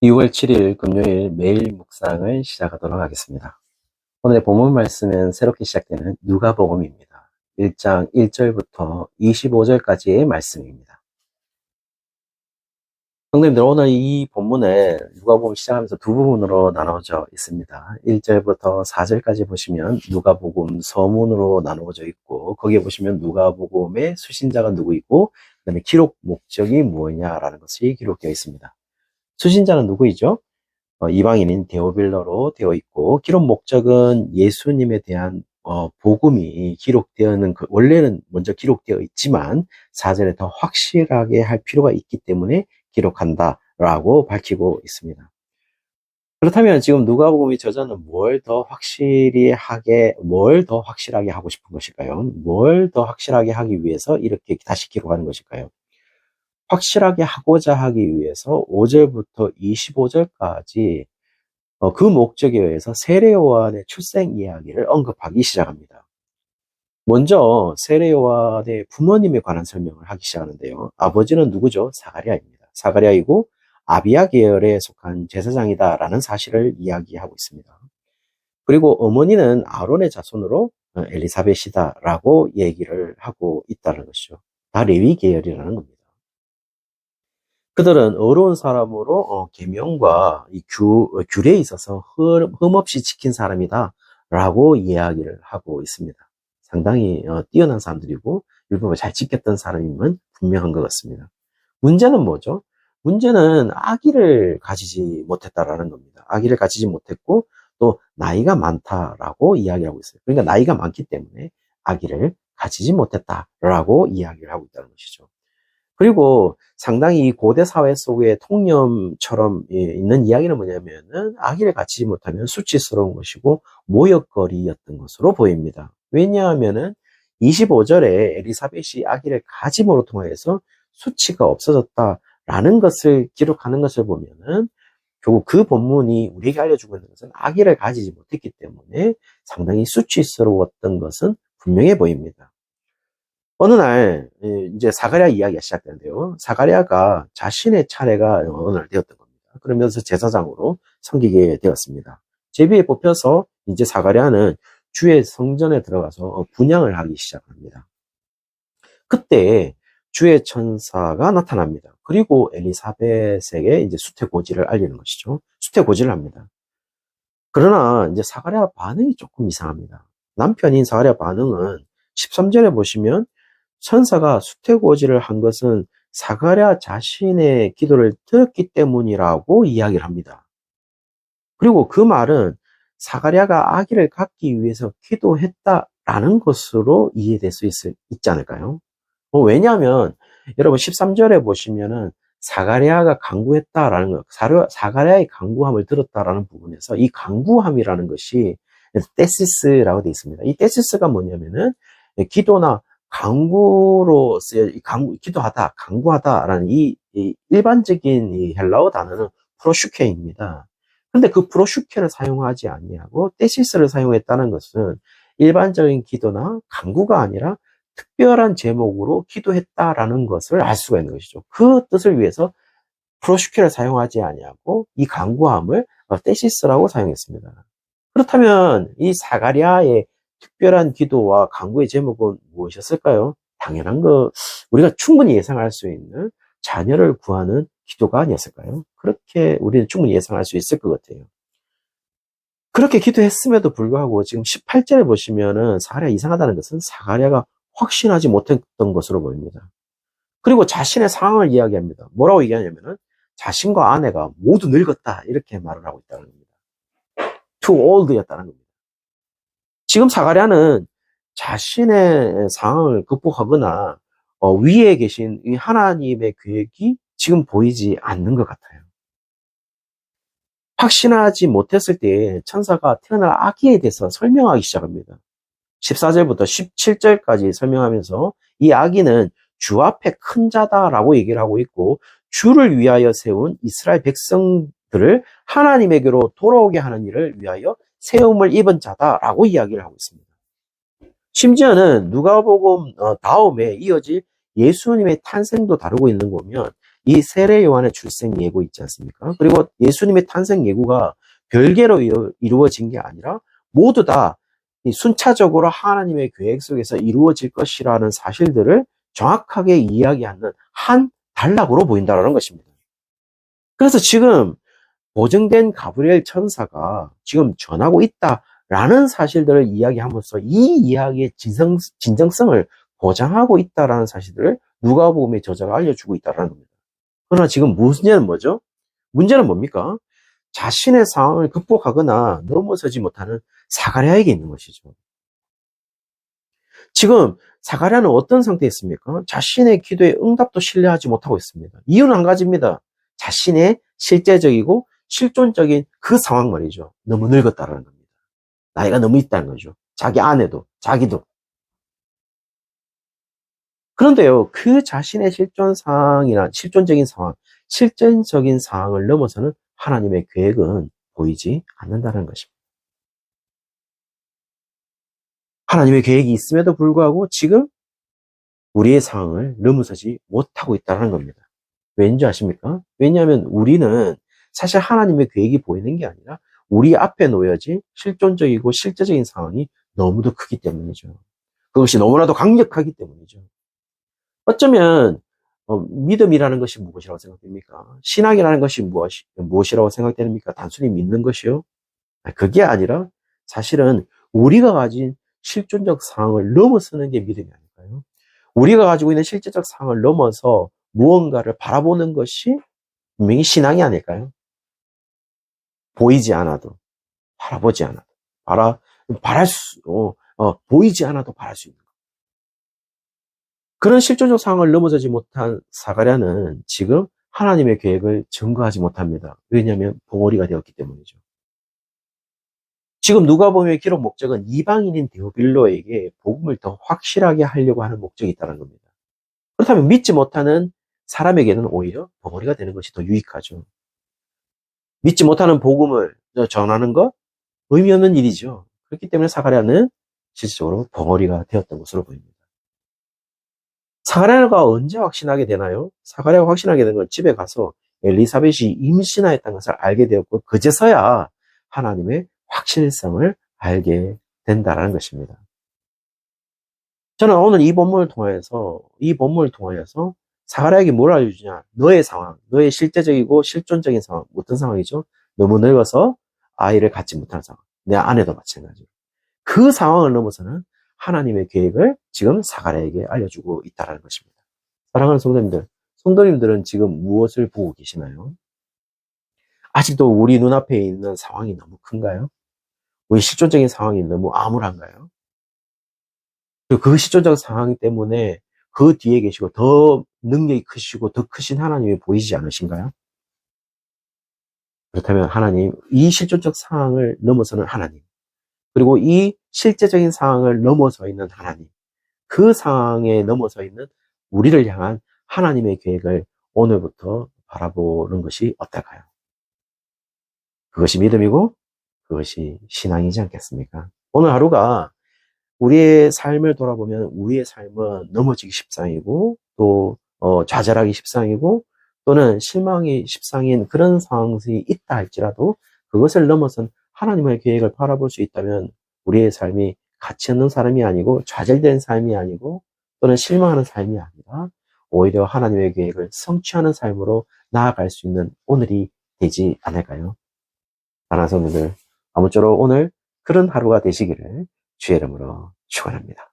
6월 7일 금요일 매일 묵상을 시작하도록 하겠습니다. 오늘의 본문 말씀은 새롭게 시작되는 누가복음입니다. 1장 1절부터 25절까지의 말씀입니다. 성도님들, 오늘 이 본문에 누가복음 시작하면서 두 부분으로 나눠져 있습니다. 1절부터 4절까지 보시면 누가복음 서문으로 나누어져 있고, 거기에 보시면 누가복음의 수신자가 누구이고 그 다음에 기록 목적이 무엇이냐라는 것이 기록되어 있습니다. 수신자는 누구이죠? 이방인인 데오빌러로 되어 있고, 기록 목적은 예수님에 대한 복음이 기록되어는 원래는 먼저 기록되어 있지만 4절에 더 확실하게 할 필요가 있기 때문에 기록한다라고 밝히고 있습니다. 그렇다면 지금 누가복음의 저자는 뭘 더 확실하게 하고 싶은 것일까요? 뭘 더 확실하게 하기 위해서 이렇게 다시 기록하는 것일까요? 확실하게 하고자 하기 위해서 5절부터 25절까지 그 목적에 의해서 세례요한의 출생 이야기를 언급하기 시작합니다. 먼저 세례요한의 부모님에 관한 설명을 하기 시작하는데요. 아버지는 누구죠? 사가랴입니다. 사가랴이고 아비야 계열에 속한 제사장이다라는 사실을 이야기하고 있습니다. 그리고 어머니는 아론의 자손으로 엘리사벳이다라고 얘기를 하고 있다는 것이죠. 다 레위 계열이라는 겁니다. 그들은 어려운 사람으로 계명과 이 규례에 있어서 흠없이 지킨 사람이다 라고 이야기를 하고 있습니다. 상당히 뛰어난 사람들이고 율법을 잘 지켰던 사람임은 분명한 것 같습니다. 문제는 뭐죠? 문제는 아기를 가지지 못했다라는 겁니다. 아기를 가지지 못했고 또 나이가 많다라고 이야기하고 있어요. 그러니까 나이가 많기 때문에 아기를 가지지 못했다라고 이야기를 하고 있다는 것이죠. 그리고 상당히 고대 사회 속의 통념처럼 있는 이야기는 뭐냐면은 아기를 갖지 못하면 수치스러운 것이고 모욕거리였던 것으로 보입니다. 왜냐하면은 25절에 엘리사벳이 아기를 가짐으로 통해서 수치가 없어졌다라는 것을 기록하는 것을 보면은 결국 그 본문이 우리에게 알려주고 있는 것은 아기를 가지지 못했기 때문에 상당히 수치스러웠던 것은 분명해 보입니다. 어느 날 이제 사가랴 이야기가 시작되는데요. 사가랴가 자신의 차례가 어느 날 되었던 겁니다. 그러면서 제사장으로 섬기게 되었습니다. 제비에 뽑혀서 이제 사가랴는 주의 성전에 들어가서 분향을 하기 시작합니다. 그때 주의 천사가 나타납니다. 그리고 엘리사벳에게 이제 수태고지를 알리는 것이죠. 수태고지를 합니다. 그러나 이제 사가랴 반응이 조금 이상합니다. 남편인 사가랴 반응은 13절에 보시면 천사가 수태고지를 한 것은 사가랴 자신의 기도를 들었기 때문이라고 이야기를 합니다. 그리고 그 말은 사가랴가 아기를 갖기 위해서 기도했다라는 것으로 이해될 수 있지 않을까요? 왜냐하면 여러분 13절에 보시면은 사가랴가 간구했다라는 것, 사가랴의 간구함을 들었다라는 부분에서 이 간구함이라는 것이 테시스라고 되어 있습니다. 이 테시스가 뭐냐면은 기도나 간구로 기도하다, 간구하다라는 이 일반적인 이 헬라어 단어는 프로슈케입니다. 그런데 그 프로슈케를 사용하지 아니하고 테시스를 사용했다는 것은 일반적인 기도나 간구가 아니라 특별한 제목으로 기도했다라는 것을 알 수가 있는 것이죠. 그 뜻을 위해서 프로슈케를 사용하지 아니하고 이 간구함을 테시스라고 사용했습니다. 그렇다면 이 사가랴의 특별한 기도와 간구의 제목은 무엇이었을까요? 당연한 거, 우리가 충분히 예상할 수 있는 자녀를 구하는 기도가 아니었을까요? 그렇게 우리는 충분히 예상할 수 있을 것 같아요. 그렇게 기도했음에도 불구하고 지금 18절에 보시면은 사가랴가 이상하다는 것은 사가랴가 확신하지 못했던 것으로 보입니다. 그리고 자신의 상황을 이야기합니다. 뭐라고 얘기하냐면은 자신과 아내가 모두 늙었다 이렇게 말을 하고 있다는 겁니다. Too old였다는 겁니다. 지금 사가랴는 자신의 상황을 극복하거나 위에 계신 이 하나님의 계획이 지금 보이지 않는 것 같아요. 확신하지 못했을 때 천사가 태어날 아기에 대해서 설명하기 시작합니다. 14절부터 17절까지 설명하면서 이 아기는 주 앞에 큰 자다라고 얘기를 하고 있고 주를 위하여 세운 이스라엘 백성들을 하나님에게로 돌아오게 하는 일을 위하여 세움을 입은 자다라고 이야기를 하고 있습니다. 심지어는 누가복음 다음에 이어질 예수님의 탄생도 다루고 있는 거 보면 이 세례 요한의 출생 예고 있지 않습니까? 그리고 예수님의 탄생 예고가 별개로 이루어진 게 아니라 모두 다 순차적으로 하나님의 계획 속에서 이루어질 것이라는 사실들을 정확하게 이야기하는 한 단락으로 보인다는 것입니다. 그래서 지금 보증된 가브리엘 천사가 지금 전하고 있다라는 사실들을 이야기하면서 이 이야기의 진정성을 보장하고 있다라는 사실들을 누가복음의 저자가 알려주고 있다는 겁니다. 그러나 지금 문제는 뭐죠? 문제는 뭡니까? 자신의 상황을 극복하거나 넘어서지 못하는 사가랴에게 있는 것이죠. 지금 사가랴는 어떤 상태에 있습니까? 자신의 기도에 응답도 신뢰하지 못하고 있습니다. 이유는 한 가지입니다. 자신의 실제적이고 실존적인 그 상황 말이죠. 너무 늙었다는 겁니다. 나이가 너무 있다는 거죠. 자기 아내도, 자기도. 그런데요, 그 자신의 실존적인 상황을 넘어서는 하나님의 계획은 보이지 않는다는 것입니다. 하나님의 계획이 있음에도 불구하고 지금 우리의 상황을 넘어서지 못하고 있다는 겁니다. 왠지 아십니까? 왜냐하면 우리는 사실 하나님의 계획이 보이는 게 아니라 우리 앞에 놓여진 실존적이고 실제적인 상황이 너무도 크기 때문이죠. 그것이 너무나도 강력하기 때문이죠. 어쩌면 믿음이라는 것이 무엇이라고 생각됩니까? 신앙이라는 것이 무엇이라고 생각됩니까? 단순히 믿는 것이요? 그게 아니라 사실은 우리가 가진 실존적 상황을 넘어서는 게 믿음이 아닐까요? 우리가 가지고 있는 실제적 상황을 넘어서 무언가를 바라보는 것이 분명히 신앙이 아닐까요? 보이지 않아도, 바라보지 않아도, 보이지 않아도 바랄 수 있는 것. 그런 실존적 상황을 넘어서지 못한 사가랴는 지금 하나님의 계획을 증거하지 못합니다. 왜냐하면 봉오리가 되었기 때문이죠. 지금 누가복음의 기록 목적은 이방인인 데오빌로에게 복음을 더 확실하게 하려고 하는 목적이 있다는 겁니다. 그렇다면 믿지 못하는 사람에게는 오히려 벙어리가 되는 것이 더 유익하죠. 믿지 못하는 복음을 전하는 것 의미 없는 일이죠. 그렇기 때문에 사가랴는 실질적으로 벙어리가 되었던 것으로 보입니다. 사가랴가 언제 확신하게 되나요? 사가랴가 확신하게 된 건 집에 가서 엘리사벳이 임신하였다는 것을 알게 되었고 그제서야 하나님의 확실성을 알게 된다는 것입니다. 저는 오늘 이 본문을 통하여서 사가랴에게 뭘 알려주냐? 너의 상황, 너의 실제적이고 실존적인 상황, 어떤 상황이죠? 너무 늙어서 아이를 갖지 못하는 상황. 내 아내도 마찬가지로. 그 상황을 넘어서는 하나님의 계획을 지금 사가랴에게 알려주고 있다는 것입니다. 사랑하는 성도님들은 지금 무엇을 보고 계시나요? 아직도 우리 눈앞에 있는 상황이 너무 큰가요? 우리 실존적인 상황이 너무 암울한가요? 그 실존적 상황 때문에 그 뒤에 계시고 더 능력이 크시고 더 크신 하나님이 보이지 않으신가요? 그렇다면 하나님, 이 실존적 상황을 넘어서는 하나님, 그리고 이 실제적인 상황을 넘어서 있는 하나님, 그 상황에 넘어서 있는 우리를 향한 하나님의 계획을 오늘부터 바라보는 것이 어떨까요? 그것이 믿음이고 그것이 신앙이지 않겠습니까? 오늘 하루가 우리의 삶을 돌아보면 우리의 삶은 넘어지기 십상이고 또 좌절하기 십상이고 또는 실망이 십상인 그런 상황이 있다 할지라도 그것을 넘어선 하나님의 계획을 바라볼 수 있다면 우리의 삶이 가치 없는 삶이 아니고 좌절된 삶이 아니고 또는 실망하는 삶이 아니라 오히려 하나님의 계획을 성취하는 삶으로 나아갈 수 있는 오늘이 되지 않을까요? 사랑하는 성도들, 아무쪼록 오늘 그런 하루가 되시기를 주의 이름으로 축원합니다.